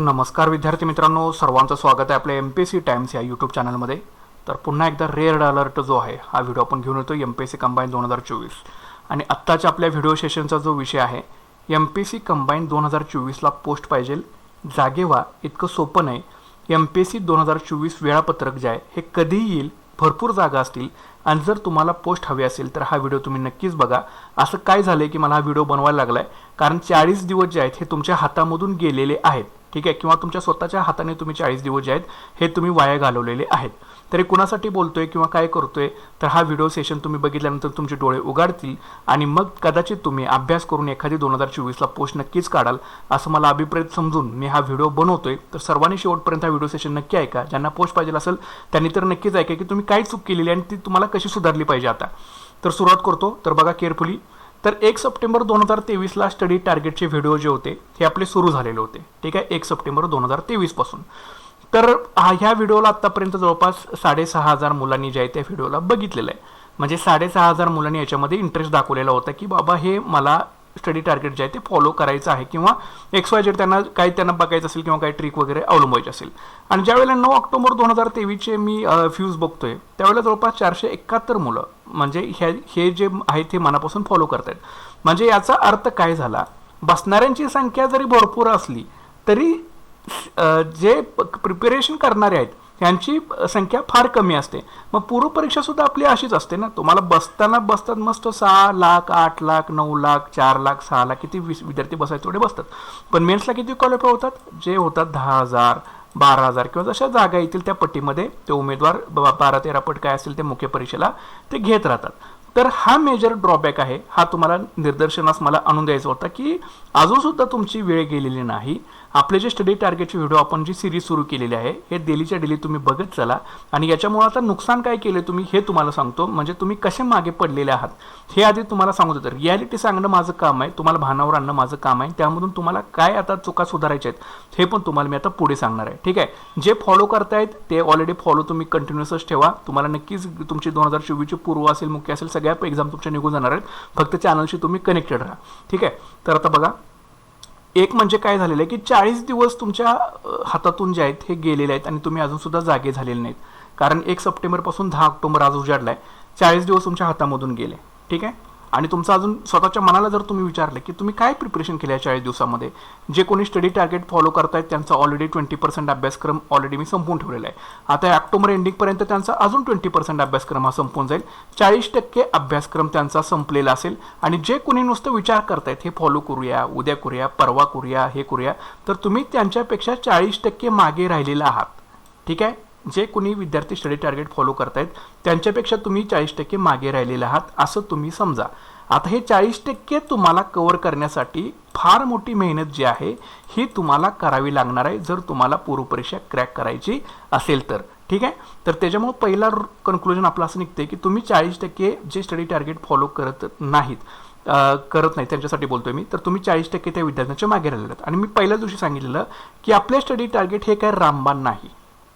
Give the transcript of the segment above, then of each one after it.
नमस्कार विद्यार्थी मित्रांनो, सर्वांचं स्वागत आहे आपल्या MPSC टाइम्स या यूट्यूब चॅनलमध्ये. तर पुन्हा एकदा रेड अलर्ट जो आहे हा व्हिडिओ आपण घेऊन येतो MPSC कंबाईन 2024. आणि आत्ताच्या आपल्या व्हिडिओ सेशनचा जो विषय आहे MPSC कंबाईन 2024ला पोस्ट पाहिजे, जागे व्हा. इतकं सोपं नाही. MPSC 2024 वेळापत्रक जे आहे हे कधी येईल, भरपूर जागा असतील आणि जर तुम्हाला पोस्ट हवी असेल तर हा व्हिडिओ तुम्ही नक्कीच बघा. असं काय झालं की मला हा व्हिडिओ बनवायला लागला आहे कारण 40 दिवस जे आहेत हे तुमच्या हातामधून गेलेले आहेत, ठीक आहे, किंवा तुमच्या स्वतःच्या हाताने तुम्ही 40 दिवस जे आहेत हे तुम्ही वाया घालवलेले आहेत. तरी कुणासाठी बोलतोय किंवा काय करतोय तर हा व्हिडिओ सेशन तुम्ही बघितल्यानंतर तुमचे डोळे उघडतील आणि मग कदाचित तुम्ही अभ्यास करून एखादी 2024ला पोस्ट नक्कीच काढाल असं मला अभिप्रेत समजून मी हा व्हिडिओ बनवतोय. तर सर्वांनी शेवटपर्यंत हा व्हिडिओ सेशन नक्की ऐका. ज्यांना पोस्ट पाहिजे असेल त्यांनी तर नक्कीच ऐका की तुम्ही काय चूक केलेली आणि ती तुम्हाला कशी सुधारली पाहिजे. आता तर सुरुवात करतो. तर बघा केअरफुली. तर 1 सप्टेंबर 2023ला स्टडी टार्गेटचे व्हिडिओ जे होते हे आपले सुरू झालेले होते, ठीक आहे, 1 सप्टेंबर 2023 पासून. तर ह्या व्हिडिओला आत्तापर्यंत जवळपास 6,500 मुलांनी जे आहे त्या व्हिडिओला बघितलेलं आहे. म्हणजे 6,500 मुलांनी याच्यामध्ये इंटरेस्ट दाखवलेला होता की बाबा हे मला स्टडी टार्गेट जे आहे ते फॉलो करायचं आहे किंवा XYZ त्यांना बघायचं असेल किंवा काही ट्रिक वगैरे अवलंबायची असेल. आणि ज्यावेळेला 9 ऑक्टोबर 2023चे मी फ्यूज बघतोय त्यावेळेला जवळपास 471 मुलं म्हणजे हे जे आहे ते मनापासून फॉलो करतायत. म्हणजे याचा अर्थ काय झाला, बसणाऱ्यांची संख्या जरी भरपूर असली तरी जे प्रिपरेशन करणारे आहेत यांची संख्या फार कमी असते. मग पूर्वपरीक्षा सुद्धा आपली अशीच असते ना. तुम्हाला बसतात मस्त 6 लाख 8 लाख 9 लाख 4 लाख 6 लाख किती विद्यार्थी बसायचे तेवढे बसतात. पण मेन्सला किती क्वालिफाय होतात, जे होतात 10,000 12,000 किंवा जशा जागा येतील त्या पट्टीमध्ये ते उमेदवार 12-13 पट काय असेल ते मुख्य परीक्षेला ते घेत राहतात. तर हा मेजर ड्रॉबॅक आहे. हा तुम्हाला निदर्शनास मला आणून द्यायचा होता की अजूनसुद्धा तुमची वेळ गेलेली नाही. आपले जे स्टडी टार्गेटचे व्हिडिओ आपण जी सिरीज सुरू केलेली आहे हे डेलीच्या डेली तुम्ही बघत चला. आणि याच्यामुळे आता नुकसान काय केले तुम्ही हे तुम्हाला सांगतो. म्हणजे तुम्ही कसे मागे पडलेले आहात हे आधी तुम्हाला सांगत होतं. रियालिटी सांगणं माझं काम आहे, तुम्हाला भानावर आणणं माझं काम आहे. त्यामधून तुम्हाला काय आता चुका सुधारायच्या आहेत हे पण तुम्हाला मी आता पुढे सांगणार आहे, ठीक आहे. जे फॉलो करतायत ते ऑलरेडी फॉलो तुम्ही कंटिन्युअसच ठेवा. तुम्हाला नक्कीच तुमची 2024ची पूर्व असेल मुख्य असेल सगळ्या एक्झाम तुमच्या निघून जाणार आहेत. फक्त चॅनलशी तुम्ही कनेक्टेड राहा, ठीक आहे. तर आता बघा, एक म्हणजे काय झालेलं आहे की 40 दिवस तुमच्या हातातून जे आहेत हे गेलेले आहेत आणि तुम्ही अजूनसुद्धा जागे झालेले नाहीत. कारण 1 सप्टेंबरपासून 10 ऑक्टोबर आज उजाडला आहे, 40 दिवस तुमच्या हातामधून गेले, ठीक आहे. आणि तुमचं अजून स्वतःच्या मनाला जर तुम्ही विचारलं की तुम्ही काय प्रिपरेशन केलं आहे 40 दिवसामध्ये, जे कोणी स्टडी टार्गेट फॉलो करतायत त्यांचा ऑलरेडी 20% अभ्यासक्रम ऑलरेडी मी संपवून ठेवलेला आहे. आता ऑक्टोबर एंडिंगपर्यंत त्यांचा अजून 20% अभ्यासक्रम हा संपून जाईल. 40% अभ्यासक्रम त्यांचा संपलेला असेल. आणि जे कोणी नुसतं विचार करतायत हे फॉलो करूया, उद्या करूया, परवा करूया, हे करूया, तर तुम्ही त्यांच्यापेक्षा 40% मागे राहिलेला आहात, ठीक आहे. जे कोणी विद्यार्थी स्टडी टार्गेट फॉलो करतायत त्यांच्यापेक्षा तुम्ही 40% मागे राहिलेले आहात असं तुम्ही समजा. आता हे 40% तुम्हाला कव्हर करण्यासाठी फार मोठी मेहनत जी आहे ही तुम्हाला करावी लागणार आहे जर तुम्हाला पूर्वपरीक्षा क्रॅक करायची असेल तर, ठीक आहे. तर त्याच्यामुळे पहिला कन्क्लुजन आपलं असं निघते की तुम्ही 40% जे स्टडी टार्गेट फॉलो करत नाहीत त्यांच्यासाठी बोलतोय मी. तर तुम्ही 40% त्या विद्यार्थ्यांच्या मागे राहिलेले आहेत. आणि मी पहिल्या दिवशी सांगितलेलं की आपले स्टडी टार्गेट हे काय रामबाण नाही,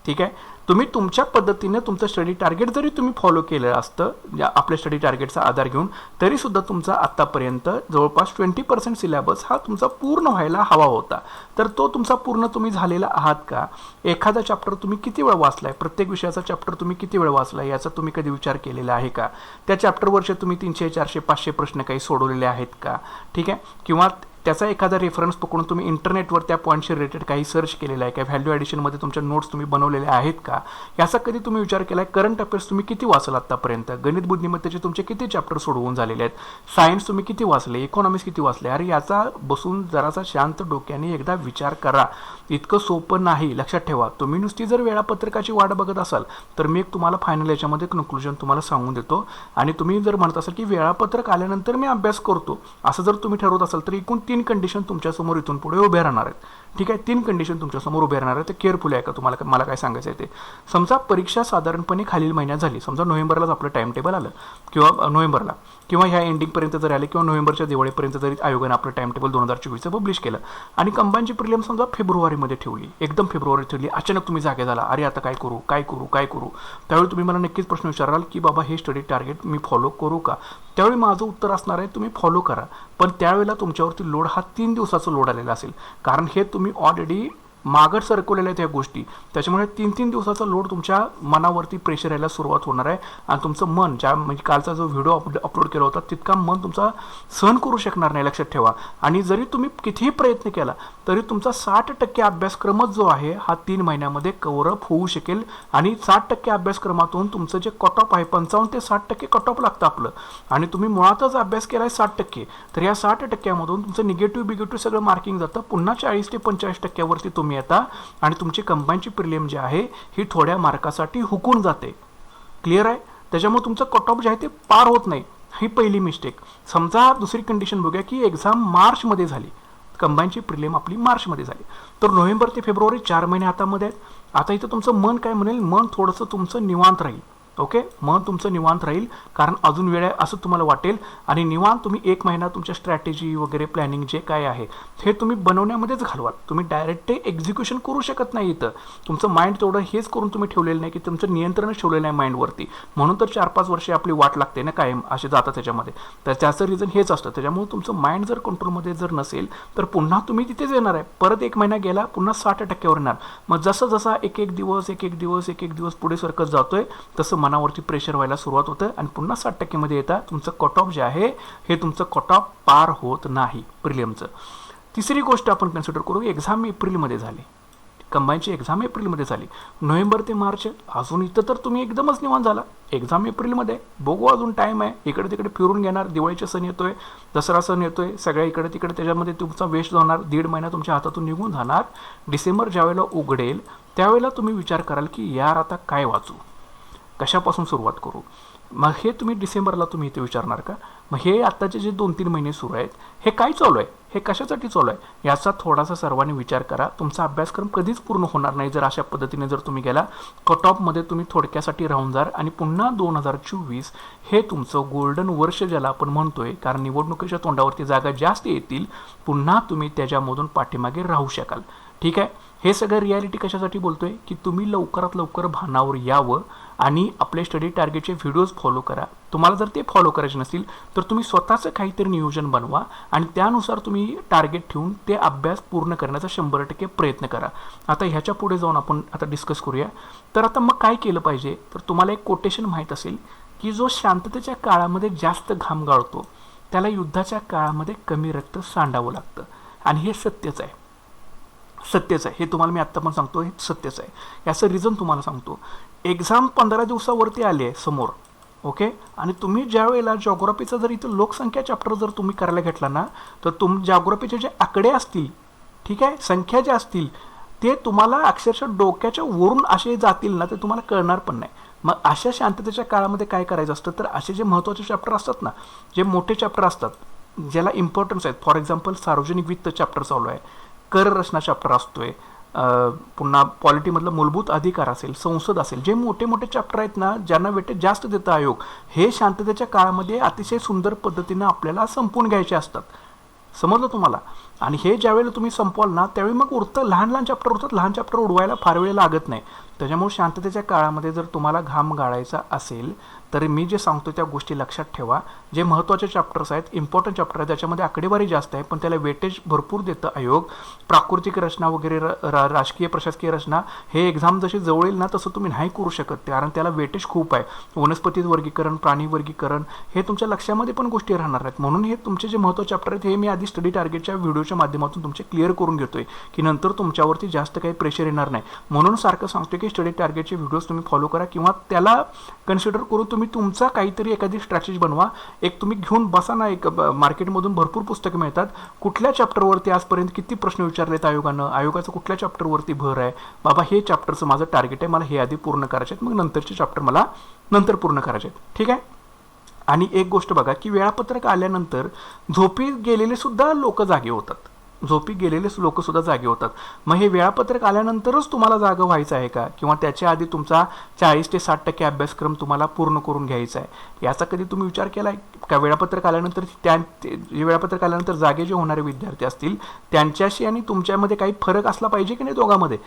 ठीक आहे. तुम्ही तुमच्या पद्धतीने तुमचं स्टडी टार्गेट जरी तुम्ही फॉलो केलं असतं आपल्या स्टडी टार्गेटचा आधार घेऊन तरीसुद्धा तुमचा आत्तापर्यंत जवळपास 20% सिलेबस हा तुमचा पूर्ण व्हायला हवा होता. तर तो तुमचा पूर्ण तुम्ही झालेला आहात का? एखादा चॅप्टर तुम्ही किती वेळ वाचलाय, प्रत्येक विषयाचा चॅप्टर तुम्ही किती वेळ वाचलाय याचा तुम्ही कधी विचार केलेला आहे का? त्या चॅप्टरवरचे तुम्ही 300 400 500 प्रश्न काही सोडवलेले आहेत का, ठीक आहे. किंवा त्याचा एखादा रेफरन्स पकडून तुम्ही इंटरनेटवर त्या पॉईंटशी रिलेटेड काही सर्च केलेलं आहे का? व्हॅल्यू ॲडिशनमध्ये तुमच्या नोट्स तुम्ही बनवलेले आहेत का? याचा कधी तुम्ही विचार केला आहे? करंट अफेअर्स तुम्ही किती वाचला आत्तापर्यंत? गणित बुद्धिमत्तेचे तुमचे किती चॅप्टर सोडवून झालेले आहेत? सायन्स तुम्ही किती वाचले? इकॉनॉमिक्स किती वाचले? अरे याचा बसून जरासा शांत डोक्याने एकदा विचार करा. इतकं सोपं नाही, लक्षात ठेवा. तुम्ही नुसती जर वेळापत्रकाची वाट बघत असाल तर मी एक तुम्हाला फायनल याच्यामध्ये कन्क्लुजन तुम्हाला सांगून देतो. आणि तुम्ही जर म्हणत असाल की वेळापत्रक आल्यानंतर मी अभ्यास करतो असं जर तुम्ही ठरवत असाल तर एकूण 3 कंडिशन तुमच्यासमोर इथून पुढे उभे राहणार आहेत, ठीक आहे. 3 कंडिशन तुमच्यासमोर उभे राहणार आहेत. ते केअरफुल आहे का तुम्हाला मला काय सांगायचं आहे ते. समजा परीक्षा साधारणपणे खालील महिन्यात झाली, समजा नोव्हेंबरलाच आपलं टाइम टेबल आलं किंवा नोव्हेंबरला किंवा ह्या एंडिंगपर्यंत जरी आले किंवा नोव्हेंबरच्या दिवाळीपर्यंत जरी आयोगाने आपलं टाइम टेबल 2024चं पब्लिश केलं आणि कंबाईनची प्रिलिम समजा फेब्रुवारीमध्ये ठेवली, एकदम फेब्रुवारीत ठेवली, अचानक तुम्ही जागे झाला, अरे आता काय करू काय करू काय करू. त्यावेळी तुम्ही मला नक्कीच प्रश्न विचाराल की बाबा हे स्टडी टार्गेट मी फॉलो करू का? त्यावेळी माझं उत्तर असणार आहे तुम्ही फॉलो करा. पण त्यावेळेला तुमच्यावरती लोड हा 3 दिवसाचा लोड आलेला असेल, कारण हे तुम्ही ऑलरेडी मागं सरकवलेल्या आहेत ह्या गोष्टी. त्याच्यामुळे 3-3 दिवसाचा लोड तुमच्या मनावरती प्रेशर यायला सुरुवात होणार आहे आणि तुमचं मन ज्या म्हणजे कालचा जो व्हिडिओ अपलोड केला होता तितका मन तुमचा सहन करू शकणार नाही, लक्षात ठेवा. आणि जरी तुम्ही कितीही प्रयत्न केला तरी तुमचा 60% अभ्यासक्रमच जो आहे हा 3 महिन्यामध्ये कव्हर अप होऊ शकेल. आणि 60% अभ्यासक्रमातून तुमचं जे कट ऑफ आहे 55 ते 60% कट ऑफ लागतं आपलं. आणि तुम्ही मुळातच अभ्यास केला आहे 60%, तर या 60%मधून तुमचं निगेटिव्ह बिगेटिव्ह सगळं मार्किंग जातं. पुन्हा 40 ते 45%वरती तुम्ही येता आणि तुमची कंबाईनची प्रिलिम जी आहे ही थोड्या मार्कासाठी हुकून जाते. क्लिअर आहे. त्याच्यामुळे तुमचं कट ऑफ जे आहे ते पार होत नाही. ही पहिली मिस्टेक. समजा दुसरी कंडिशन बघूया की एक्झाम मार्चमध्ये झाली, कंबाईनची प्रिलिम आपली मार्चमध्ये झाली, तर नोव्हेंबर ते फेब्रुवारी 4 महिने हातामध्ये आहेत. आता इथं तुमचं मन काय म्हणेल, मन थोडंसं तुमचं निवांत राहील. ओके, मन तुमचं निवांत राहील कारण अजून वेळ आहे असं तुम्हाला वाटेल. आणि निवांत तुम्ही 1 महिना तुमच्या स्ट्रॅटेजी वगैरे प्लॅनिंग जे काय आहे हे तुम्ही बनवण्यामध्येच घालवाल. तुम्ही डायरेक्ट ते एक्झिक्युशन करू शकत नाही. इथं तुमचं माइंड तेवढं हेच करून तुम्ही ठेवलेलं नाही की तुमचं नियंत्रणच ठेवलेलं नाही माइंडवरती. म्हणून तर 4-5 वर्षे आपली वाट लागते ना कायम असे जातात त्याच्यामध्ये. तर त्याचं रिझन हेच असतं. त्याच्यामुळे तुमचं माइंड जर कंट्रोलमध्ये जर नसेल तर पुन्हा तुम्ही तिथेच येणार आहे. परत 1 महिना गेला पुन्हा 60%वर येणार. मग जसं जसा एक एक दिवस पुढे सरकत जातोय तसं मनावरती प्रेशर व्हायला सुरुवात होतं आणि पुन्हा 60% मध्ये येतात. तुमचं कट ऑफ जे आहे हे तुमचं कट ऑफ पार होत नाही प्रिलिमचं. तिसरी गोष्ट आपण कन्सिडर करू, एक्झाम एप्रिलमध्ये झाली, कंबाईनची एक्झाम एप्रिलमध्ये झाली. नोव्हेंबर ते मार्च अजून इथं तर तुम्ही एकदमच निवांत झाला. एक्झाम एप्रिलमध्ये बघू, अजून टाईम आहे. इकडे तिकडे फिरून घेणार, दिवाळीचा सण येतोय, दसरा सण येतोय, सगळ्या इकडे तिकडे त्याच्यामध्ये तुमचा वेस्ट होणार. 1.5 महिना तुमच्या हातातून निघून जाणार. डिसेंबर ज्यावेळेला उघडेल त्यावेळेला तुम्ही विचार कराल की यार आता काय वाचू, कशापासून सुरुवात करू. मग हे तुम्ही डिसेंबरला तुम्ही इथे विचारणार का. मग हे आत्ताचे जे 2-3 महिने सुरू आहेत हे काय चालू आहे, हे कशासाठी चालू आहे याचा थोडासा सर्वांनी विचार करा. तुमचा अभ्यासक्रम कधीच पूर्ण होणार नाही जर अशा पद्धतीने जर तुम्ही गेला. कट ऑफमध्ये तुम्ही थोडक्यासाठी राहून जाल आणि पुन्हा 2024 हे तुमचं गोल्डन वर्ष ज्याला आपण म्हणतोय, कारण निवडणुकीच्या तोंडावरती जागा जास्त येतील, पुन्हा तुम्ही त्याच्यामधून पाठीमागे राहू शकाल. ठीक आहे. हे सगळं रियालिटी कशासाठी बोलतोय की तुम्ही लवकरात लवकर भानावर यावं आणि आपले स्टडी टार्गेटचे व्हिडिओज फॉलो करा. तुम्हाला जर ते फॉलो करायचे नसतील तर तुम्ही स्वतःचं काहीतरी नियोजन बनवा आणि त्यानुसार तुम्ही टार्गेट ठेवून ते अभ्यास पूर्ण करण्याचा 100% प्रयत्न करा. आता ह्याच्या पुढे जाऊन आपण आता डिस्कस करूया. तर आता मग काय केलं पाहिजे, तर तुम्हाला एक कोटेशन माहीत असेल की जो शांततेच्या काळामध्ये जास्त घाम गाळतो त्याला युद्धाच्या काळामध्ये कमी रक्त सांडावं लागतं. आणि हे सत्यच आहे, सत्यच आहे. हे तुम्हाला मी आत्ता पण सांगतो, हे सत्यच आहे. याचं रिझन तुम्हाला सांगतो. एक्झाम 15 दिवसावरती आली आहे समोर. ओके, आणि तुम्ही ज्या वेळेला जॉग्राफीचा जर इथं लोकसंख्या चॅप्टर जर तुम्ही करायला घेतला ना तर जॉग्राफीचे जे आकडे असतील, ठीक आहे, संख्या ज्या असतील ते तुम्हाला अक्षरशः डोक्याच्या वरून असे जातील ना ते तुम्हाला कळणार पण नाही. मग अशा शांततेच्या काळामध्ये काय करायचं असतं, तर असे जे महत्त्वाचे चॅप्टर असतात ना, जे मोठे चॅप्टर असतात ज्याला इम्पॉर्टन्स आहेत, फॉर एक्झाम्पल सार्वजनिक वित्त चॅप्टर चालू आहे, कर रचना चॅप्टर असतोय, पुन्हा पॉलिटीमधलं मूलभूत अधिकार असेल, संसद असेल, जे मोठे मोठे चॅप्टर आहेत ना ज्यांना वेटेज जास्त देतं आयोग, हे शांततेच्या काळामध्ये अतिशय सुंदर पद्धतीनं आपल्याला संपवून घ्यायचे असतात. समजलं तुम्हाला. आणि हे ज्यावेळेला तुम्ही संपवाल ना त्यावेळी मग उरतं लहान लहान चॅप्टर उरतात. लहान चॅप्टर उडवायला फार वेळ लागत नाही. त्याच्यामुळे शांततेच्या काळामध्ये जर तुम्हाला घाम गाळायचा असेल तर मी जे सांगतो त्या गोष्टी लक्षात ठेवा. जे महत्त्वाचे चॅप्टर्स आहेत, इम्पॉर्टंट चॅप्टर आहेत, त्याच्यामध्ये आकडेवारी जास्त आहे पण त्याला वेटेज भरपूर देतं आयोग. प्राकृतिक रचना वगैरे, राजकीय प्रशासकीय रचना, हे एक्झाम जशी जवळ येईल ना तसं तुम्ही नाही करू शकत कारण त्याला वेटेज खूप आहे. वनस्पती वर्गीकरण, प्राणी वर्गीकरण, हे तुमच्या लक्षामध्ये पण गोष्टी राहणार आहेत. म्हणून हे तुमचे जे महत्त्वाचे चॅप्टर आहेत हे मी आधी स्टडी टार्गेटच्या व्हिडिओच्या माध्यमातून तुमचे क्लिअर करून घेतोय की नंतर तुमच्यावरती जास्त काही प्रेशर येणार नाही. म्हणून सारखं सांगतो की स्टडी टार्गेटचे व्हिडिओज तुम्ही फॉलो करा किंवा त्याला कन्सिडर करून तुम्ही तुमचा काहीतरी एखादी स्ट्रॅटेजी बनवा. एक तुम्ही घेऊन बसा ना, एक मार्केटमधून भरपूर पुस्तकं मिळतात. कुठल्या चॅप्टरवरती आजपर्यंत किती प्रश्न विचारलेत आयोगानं, आयोगाचं कुठल्या चॅप्टरवरती भर आहे, बाबा हे चॅप्टरचं माझं टार्गेट आहे, मला हे आधी पूर्ण करायचे आहेत, मग नंतरचे चॅप्टर मला नंतर पूर्ण करायचे आहेत. ठीक आहे. आणि एक गोष्ट बघा की वेळापत्रक आल्यानंतर झोपी गेलेले सुद्धा लोक जागे होतात. झोपी गेलेले लोक सुद्धा जागे होतात. मग हे वेळापत्रक आल्यानंतरच तुम्हाला जागा व्हायचं आहे का, किंवा त्याच्या आधी तुमचा 40 ते 60% अभ्यासक्रम तुम्हाला पूर्ण करून घ्यायचा आहे, याचा कधी तुम्ही विचार केला आहे का. वेळापत्रक आल्यानंतर वेळापत्रक आल्यानंतर जागे जे होणारे विद्यार्थी असतील त्यांच्याशी आणि तुमच्यामध्ये काही फरक असला पाहिजे की नाही दोघांमध्ये.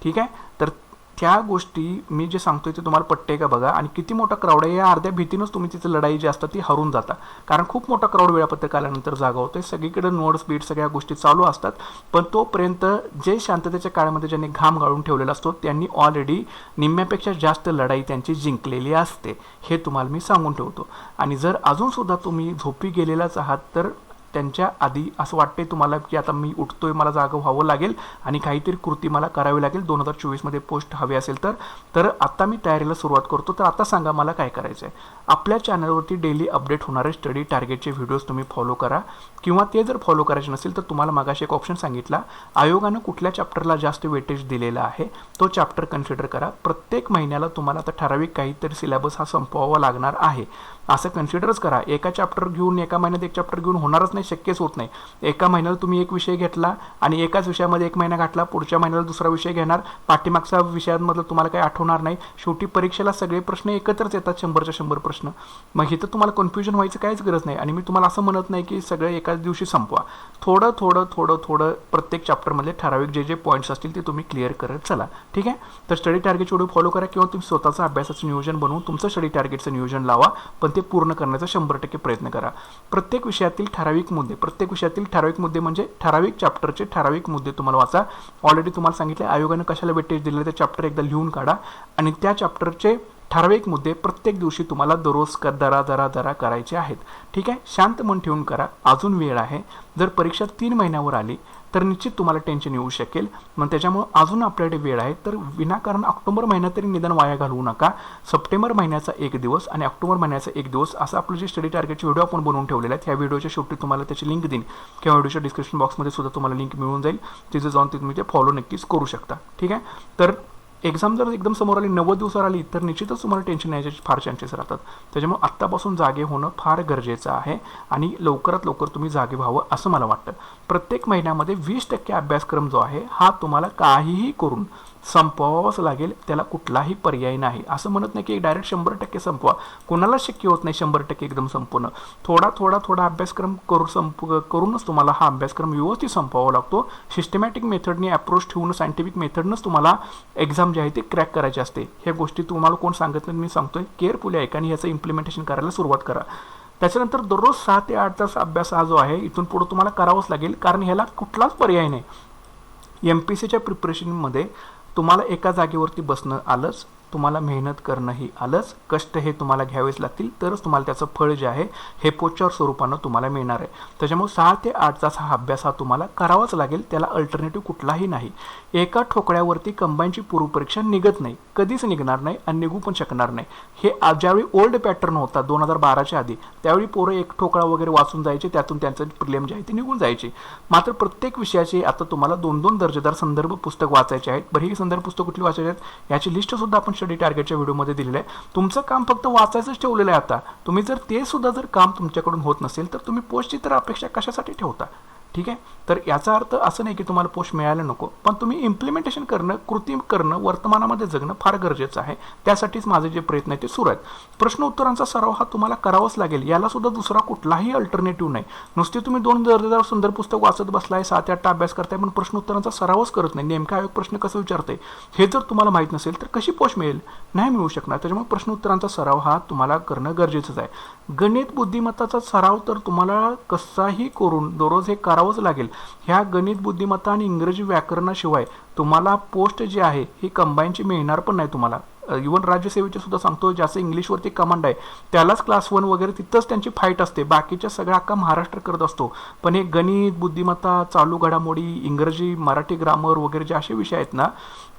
ठीक आहे. तर त्या गोष्टी मी जे सांगतोय ते तुम्हाला पटते का बघा, आणि किती मोठा क्राऊड आहे या अर्ध्या भीतीनंच तुम्ही तिथे लढाई जी असतात ती हरून जाता, कारण खूप मोठा क्राऊड वेळापत्रक आल्यानंतर जागा होतोय, सगळीकडे नोट्स बीट सगळ्या गोष्टी चालू असतात, पण तोपर्यंत जे शांततेच्या काळामध्ये ज्यांनी घाम गाळून ठेवलेला असतो त्यांनी ऑलरेडी निम्म्यापेक्षा जास्त लढाई त्यांची जिंकलेली असते, हे तुम्हाला मी सांगून ठेवतो. आणि जर अजून सुद्धा तुम्ही झोपी गेलेलाच आहात तर त्यांच्या आधी असं वाटते तुम्हाला की आता मी उठतोय, मला जागं व्हावं लागेल आणि काहीतरी कृती मला करावी लागेल 2024 पोस्ट हवी असेल तर आता मी तयारीला सुरुवात करतो. तर आता सांगा मला काय करायचं आहे. आपल्या चॅनलवरती डेली अपडेट होणारे स्टडी टार्गेटचे व्हिडिओज तुम्ही फॉलो करा, किंवा ते जर फॉलो करायचे नसेल तर तुम्हाला मागाशी एक ऑप्शन सांगितला, आयोगानं कुठल्या चॅप्टरला जास्त वेटेज दिलेला आहे तो चॅप्टर कन्सिडर करा. प्रत्येक महिन्याला तुम्हाला आता ठराविक काहीतरी सिलेबस हा संपवावा लागणार आहे, असं कन्सिडरच करा. एका चॅप्टर घेऊन एका महिन्यात एक चॅप्टर घेऊन होणारच नाही, शक्यच होत नाही. एका महिन्याला तुम्ही एक विषय घेतला आणि एकाच विषयामध्ये एक महिना घातला, पुढच्या महिन्याला दुसरा विषय घेणार, पाठीमागच्या विषयांमधलं तुम्हाला काही आठवणार नाही, शेवटी परीक्षेला सगळे प्रश्न एकत्रच येतात, 100च्या 100 प्रश्न. मग इथं तुम्हाला कन्फ्युजन व्हायचं काहीच गरज नाही. आणि मी तुम्हाला असं म्हणत नाही की सगळे एकाच दिवशी संपवा, थोडं थोडं थोडं थोडं प्रत्येक चॅप्टरमधले ठराविक जे जे पॉईंट्स असतील ते तुम्ही क्लिअर करत चला, ठीक आहे. तर स्टडी टार्गेट व्हिडिओ फॉलो करा, किंवा तुम्ही स्वतःचं अभ्यासाचं नियोजन बनवून तुमचं स्टडी टार्गेटचं नियोजन लावा, पण ते पूर्ण करण्याचा 100% प्रयत्न करा. प्रत्येक विषयातील ठराविक मुद्दे म्हणजे ठराविक चॅप्टरचे ठराविक मुद्दे तुम्हाला वाचा. ऑलरेडी तुम्हाला सांगितले आयोगाने कशाला वेटेज दिलेलं ते चॅप्टर एकदा लिहून काढा, आणि त्या चॅप्टरचे ठराविक मुद्दे प्रत्येक दिवशी तुम्हाला दररोज दरा करायचे आहेत, ठीक आहे. शांत मन ठेवून करा, अजून वेळ आहे. जर परीक्षा 3 महिन्यावर आली तर निश्चित तुम्हाला टेन्शन येऊ शकेल, मग त्याच्यामुळे अजून आपल्याकडे वेळ आहे. तर विनाकारण ऑक्टोबर महिन्यात तरी निदान वाया घालवू नका. सप्टेंबर महिन्याचा 1 दिवस आणि ऑक्टोबर महिन्याचा 1 दिवस असं आपलं जे स्टडी टार्गेटचे व्हिडिओ आपण बनवून ठेवलेले आहेत, ह्या व्हिडिओच्या शेवटी तुम्हाला त्याची लिंक देईन, किंवा व्हिडिओच्या डिस्क्रिप्शन बॉक्समध्ये सुद्धा तुम्हाला लिंक मिळून जाईल, तिथे जाऊन तुम्ही ते फॉलो नक्कीच करू शकता, ठीक आहे. तर एक्झाम जर एकदम समोर आली 90 दिवसावर आली तर निश्चितच तुम्हाला टेन्शन यायचे फार चान्सेस राहतात. त्याच्यामुळे आत्तापासून जागे होणं फार गरजेचं आहे, आणि लवकरात लवकर तुम्ही जागे व्हावं असं मला वाटतं. प्रत्येक महिन्यामध्ये 20% अभ्यासक्रम जो आहे हा तुम्हाला काहीही करून संपवावाच लागेल, त्याला कुठलाही पर्याय नाही. असं म्हणत नाही की डायरेक्ट 100% संपवा, कोणाला शक्य होत नाही 100% एकदम संपवणं. थोडा अभ्यासक्रम करूनच तुम्हाला हा अभ्यासक्रम व्यवस्थित संपवावा लागतो. सिस्टमॅटिक मेथडने अप्रोच ठेवून सायंटिफिक मेथडनंच तुम्हाला एक्झाम जे आहे ते क्रॅक करायचे असते. ह्या गोष्टी तुम्हाला कोण सांगत नाही, मी सांगतोय. केअरफुली ऐका आणि ह्याचं इम्प्लिमेंटेशन करायला सुरुवात करा. त्याच्यानंतर दररोज 6 ते 8 तास अभ्यास हा जो आहे इथून पुढे तुम्हाला करावाच लागेल, कारण ह्याला कुठलाच पर्याय नाही. MPSCच्या प्रिपरेशनमध्ये तुम्हाला एका जागेवरती बसणं आलंच, तुम्हाला मेहनत करणंही आलंच, कष्ट हे तुम्हाला घ्यावेच लागतील, तरच तुम्हाला त्याचं फळ जे आहे हे पोचर स्वरूपानं तुम्हाला मिळणार आहे. त्याच्यामुळे 6 ते 8 तास हा अभ्यास हा तुम्हाला करावाच लागेल, त्याला अल्टरनेटिव्ह कुठलाही नाही. एका ठोकळ्यावरती कंबाईनची पूर्वपरीक्षा निघत नाही, कधीच निघणार नाही आणि निघू पण शकणार नाही. हे ज्यावेळी ओल्ड पॅटर्न होता 2012च्या आधी, त्यावेळी पोरं एक ठोकळा वगैरे वाचून जायचे, त्यातून त्यांचं प्रिलिम जे आहे ते निघून जायचे. मात्र प्रत्येक विषयाचे आता तुम्हाला 2-2 दर्जेदार संदर्भ पुस्तक वाचायचे आहेत. बरं, ही संदर्भ पुस्तक कुठली वाचायची आहेत याची लिस्ट सुद्धा आपण स्टडी टार्गेटच्या व्हिडिओमध्ये दिलेलं आहे. तुमचं काम फक्त वाचायचंच ठेवलेलं आहे. आता तुम्ही जर ते सुद्धा जर काम तुमच्याकडून होत नसेल तर तुम्ही पोस्टची तर अपेक्षा कशासाठी ठेवता, ठीक आहे. तर याचा अर्थ असं नाही की तुम्हाला पोस्ट मिळायला नको, पण तुम्ही इम्प्लिमेंटेशन करणं, कृती करणं, वर्तमानामध्ये जगणं फार गरजेचं आहे. त्यासाठीच माझे जे प्रयत्न आहेत ते सुरू आहेत. प्रश्न उत्तरांचा सराव हा तुम्हाला करावाच लागेल, याला सुद्धा दुसरा कुठलाही अल्टरनेटिव्ह नाही. नुसते तुम्ही 2 दर्जेदार सुंदर पुस्तक वाचत बसलाय, 7-8 अभ्यास करताय, पण प्रश्न उत्तरांचा सरावच करत नाही. नेमका आयोग प्रश्न कसं विचारतंय हे जर तुम्हाला माहीत नसेल तर कशी पोस्ट मिळेल, नाही मिळू शकणार. त्याच्यामुळे प्रश्न उत्तरांचा सराव हा तुम्हाला करणं गरजेचंच आहे. गणित बुद्धिमत्ताचा सराव तर तुम्हाला कसाही करून दररोज हे करावंच लागेल. ह्या गणित बुद्धिमत्ता आणि इंग्रजी व्याकरणाशिवाय तुम्हाला पोस्ट जी आहे ही कंबाईनची मिळणार पण नाही तुम्हाला. इव्हन राज्यसेवेचे सुद्धा सांगतो, ज्याचं इंग्लिशवरती कमांड आहे त्यालाच क्लास 1 वगैरे तिथंच त्यांची फाईट असते, बाकीच्या सगळा अख्खा महाराष्ट्र करत असतो. पण हे गणित बुद्धिमत्ता, चालू घडामोडी, इंग्रजी, मराठी ग्रामर वगैरे जे असे विषय आहेत ना,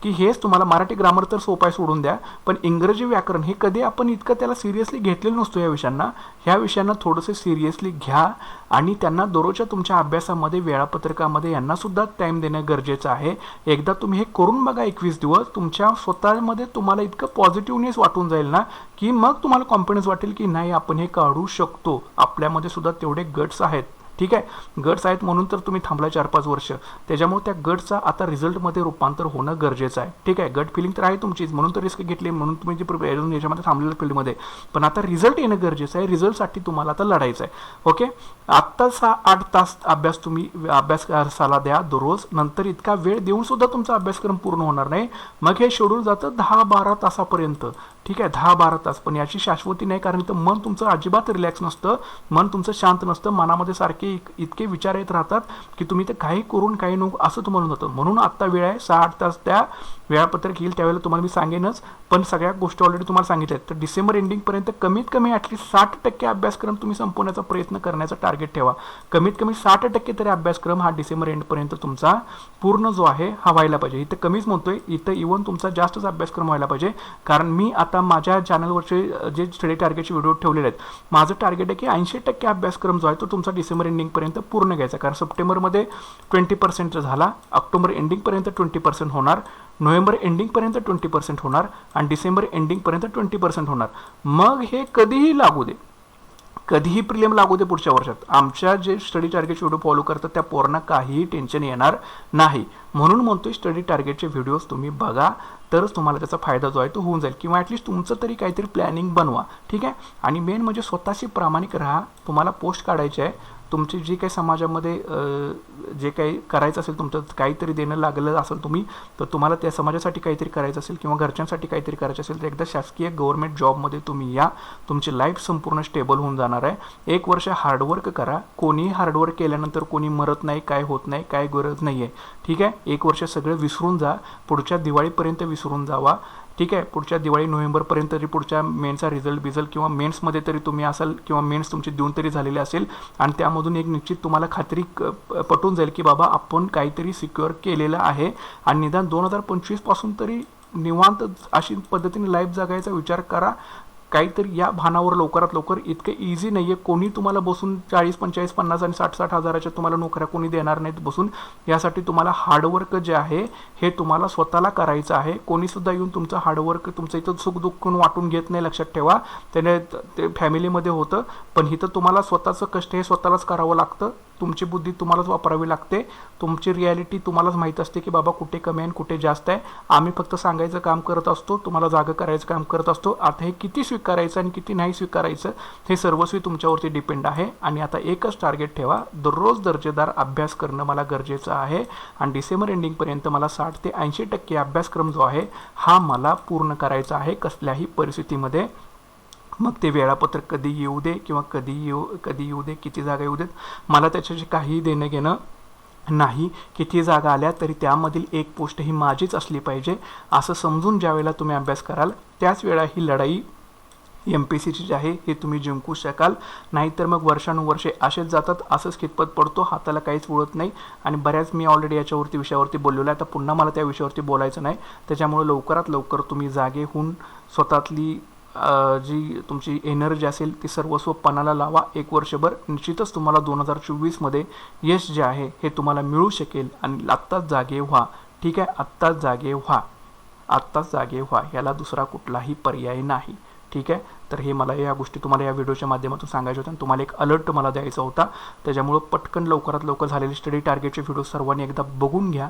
की हेच तुम्हाला, मराठी ग्रामर तर सोपाय सोडून द्या, पण इंग्रजी व्याकरण हे कधी आपण इतकं त्याला सिरियसली घेतलेलं नसतो. ह्या विषयांना थोडंसं सिरियसली घ्या, आणि त्यांना दररोजच्या तुमच्या अभ्यासामध्ये, वेळापत्रकामध्ये यांना सुद्धा टाईम देणं गरजेचं आहे. एकदा तुम्ही हे करून बघा 21 दिवस, तुमच्या स्वतःमध्ये तुम्हाला इतकं पॉझिटिव्हनेस वाटून जाईल ना, की मग तुम्हाला कॉन्फिडन्स वाटेल की नाही आपण हे काढू शकतो, आपल्यामध्ये सुद्धा तेवढे गट्स आहेत. ठीक आहे. गट्स आहेत म्हणून तर तुम्ही थांबला 4-5 वर्ष, त्याच्यामुळे त्या गट्सचा आता रिझल्टमध्ये रूपांतर होणं गरजेचं आहे. ठीक आहे. गट फिलिंग तर आहे तुमचीच, म्हणून तर रिस्क घेतली, म्हणून तुम्ही जे अजून याच्यामध्ये थांबलेल्या फील्डमध्ये, पण आता रिझल्ट येणं गरजेचं आहे. रिझल्टसाठी तुम्हाला आता लढायचं आहे. ओके. आत्ता 6-8 तास अभ्यास तुम्ही अभ्यासाला द्या दररोज. नंतर इतका वेळ देऊन सुद्धा तुमचा अभ्यासक्रम पूर्ण होणार नाही. मग हे शेड्यूल जातं 10-12 तासापर्यंत. ठीक आहे. 10-12 तास. पण याची शाश्वती नाही, कारण तर मन तुमचं अजिबात रिलॅक्स नसतं, मन तुमचं शांत नसतं. मनामध्ये सारखे इतके विचार येत राहतात की तुम्ही ते काही करून काही नको असं तुम्हाला होतं. म्हणून आत्ता वेळ आहे 6-8 तास. त्या वेळापत्रक येईल त्यावेळेला तुम्हाला मी सांगेनच, पण सगळ्या गोष्टी ऑलरेडी तुम्हाला सांगितल्या आहेत. तर डिसेंबर एंडिंगपर्यंत कमीत कमी ॲटलीस्ट 60% अभ्यासक्रम तुम्ही संपवण्याचा प्रयत्न करण्याचा टार्गेट ठेवा. कमीत कमी 60% तरी अभ्यासक्रम हा डिसेंबर एंडपर्यंत तुमचा पूर्ण जो आहे हा व्हायला पाहिजे. इथं कमीच म्हणतोय, इथं इव्हन तुमचा जास्तच अभ्यासक्रम व्हायला पाहिजे. कारण मी आता माझ्या चॅनलवरचे जे स्टडी टार्गेटचे व्हिडिओ ठेवलेले आहेत, माझं टार्गेट आहे की 80% अभ्यासक्रम जो आहे तो तुमचा डिसेंबर एंडिंगपर्यंत पूर्ण घ्यायचा. कारण सप्टेंबरमध्ये 20% झाला, ऑक्टोबर एंडिंगपर्यंत 20% होणार, नोव्हेंबर एंडिंगपर्यंत 20% होणार आणि डिसेंबर एंडिंगपर्यंत 20% होणार. मग हे कधीही लागू दे, कधीही प्रिलिम लागू दे पुढच्या वर्षात, आमच्या जे स्टडी टार्गेटचे व्हिडिओ फॉलो करतात त्या पोरांना काहीही टेन्शन येणार नाही. म्हणून म्हणतोय स्टडी टार्गेटचे व्हिडिओज तुम्ही बघा, तरच तुम्हाला त्याचा फायदा जो आहे तो होऊन जाईल, किंवा ॲटलीस्ट तुमचं तरी काहीतरी प्लॅनिंग बनवा. ठीक आहे. आणि मेन म्हणजे स्वतःशी प्रामाणिक राहा. तुम्हाला पोस्ट काढायची आहे, तुमची जी काही समाजामध्ये जे काही करायचं असेल, तुमचं काहीतरी देणं लागलं असेल तुम्ही, तर तुम्हाला त्या समाजासाठी काहीतरी करायचं असेल किंवा घरच्यांसाठी काहीतरी करायचं असेल, तर एकदा शासकीय गव्हर्नमेंट जॉबमध्ये तुम्ही या. तुमची लाईफ संपूर्ण स्टेबल होऊन जाणार आहे. 1 वर्ष हार्डवर्क करा. कोणीही हार्डवर्क केल्यानंतर कोणी मरत नाही, काय होत नाही, काय गरज नाही आहे. ठीक आहे. 1 वर्ष सगळं विसरून जा, पुढच्या दिवाळीपर्यंत विसरून जावा. ठीक आहे. पुढच्या दिवाळी नोव्हेंबरपर्यंत तरी पुढच्या मेन्सचा रिझल्ट किंवा मेन्समध्ये तरी तुम्ही असाल, किंवा मेन्स तुमची देऊन तरी झालेले असेल, आणि त्यामधून एक निश्चित तुम्हाला खात्री पटून जाईल की बाबा आपण काहीतरी सिक्युअर केलेलं आहे. आणि निदान 2025 पासून तरी निवांत अशी पद्धतीने लाईफ जगायचा विचार करा. काहीतरी या भानावर लवकरात लवकर. इतकं इझी नाही आहे. कोणी तुम्हाला बसून 40, 45, 50 आणि 60 हजाराच्या तुम्हाला नोकऱ्या कोणी देणार नाहीत बसून. यासाठी तुम्हाला हार्डवर्क जे आहे हे तुम्हाला स्वतःला करायचं आहे. कोणीसुद्धा येऊन तुमचं हार्डवर्क तुमचं इथं सुखदुःख वाटून घेत नाही, लक्षात ठेवा. त्याने ते फॅमिलीमध्ये होतं, पण इथं तुम्हाला स्वतःचं कष्ट हे स्वतःलाच करावं लागतं. तुमची बुद्धी तुम्हालाच वापरावी लागते. तुमची रियालिटी तुम्हालाच माहीत असते की बाबा कुठे कमी आहे कुठे जास्त आहे. आम्ही फक्त सांगायचं काम करत असतो, तुम्हाला जागा करायचं काम करत असतो. आता हे किती स्वीकारायचं आणि किती नाही स्वीकारायचं हे सर्वस्वी तुमच्यावरती डिपेंड आहे. आणि आता एकच टार्गेट ठेवा, दररोज दर्जेदार अभ्यास करणं मला गरजेचं आहे. आणि डिसेंबर एंडिंगपर्यंत मला 60 ते 80% अभ्यासक्रम जो आहे हा मला पूर्ण करायचा आहे कसल्याही परिस्थितीमध्ये. मग ते वेळापत्रक कधी येऊ दे किंवा कधी येऊ दे, किती जागा येऊ देत, मला त्याच्याशी काही देणं घेणं नाही. किती जागा आल्या तरी त्यामधील एक पोस्ट ही माझीच असली पाहिजे असं समजून ज्या वेळेला तुम्ही अभ्यास कराल, त्याच वेळा ही लढाई MPSCची जी आहे हे तुम्ही जिंकू शकाल. नाहीतर मग वर्षानुवर्षे असेच जातात, असंच कितपत पडतो, हाताला काहीच उळत नाही. आणि बऱ्याच मी ऑलरेडी याच्यावरती विषयावरती बोललेलो आहे, आता पुन्हा मला त्या विषयावरती बोलायचं नाही. त्याच्यामुळे लवकरात लवकर तुम्ही जागे होऊन स्वतःतली जी तुमची एनर्जी असेल ती सर्वस्व पणाला लावा. 1 वर्षभर निश्चितच तुम्हाला 2024मध्ये यश जे आहे हे तुम्हाला मिळू शकेल. आणि आत्ताच जागे व्हा. ठीक आहे. आत्ताच जागे व्हा, आत्ताच जागे व्हा, याला दुसरा कुठलाही पर्याय नाही. ठीक आहे. तर हे मला या गोष्टी तुम्हाला या व्हिडिओच्या माध्यमातून सांगायच्या होत्या आणि तुम्हाला एक अलर्ट मला द्यायचा होता. त्याच्यामुळं पटकन लवकरात लवकर झालेले स्टडी टार्गेटचे व्हिडिओ सर्वांनी एकदा बघून घ्या,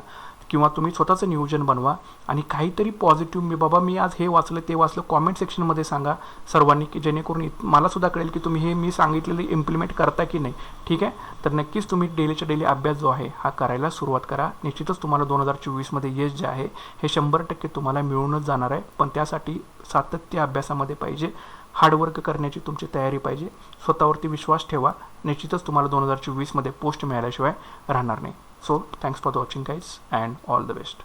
किंवा तुम्ही स्वतःचं नियोजन बनवा. आणि काहीतरी पॉझिटिव्ह मी आज हे वाचलं ते वाचलं कॉमेंट सेक्शनमध्ये सांगा सर्वांनी, की जेणेकरून मलासुद्धा कळेल की तुम्ही हे मी सांगितलेले इम्प्लिमेंट करता की नाही. ठीक आहे. तर नक्कीच तुम्ही डेलीच्या डेली अभ्यास जो आहे हा करायला सुरुवात करा. निश्चितच तुम्हाला 2024मध्ये यश जे आहे हे 100% तुम्हाला मिळूनच जाणार आहे. पण त्यासाठी सातत्य अभ्यासामध्ये पाहिजे, हार्डवर्क करण्याची तुमची तयारी पाहिजे, स्वतःवरती विश्वास ठेवा. निश्चितच तुम्हाला 2024मध्ये पोस्ट मिळाल्याशिवाय राहणार नाही. So thanks for the watching guys and all the best.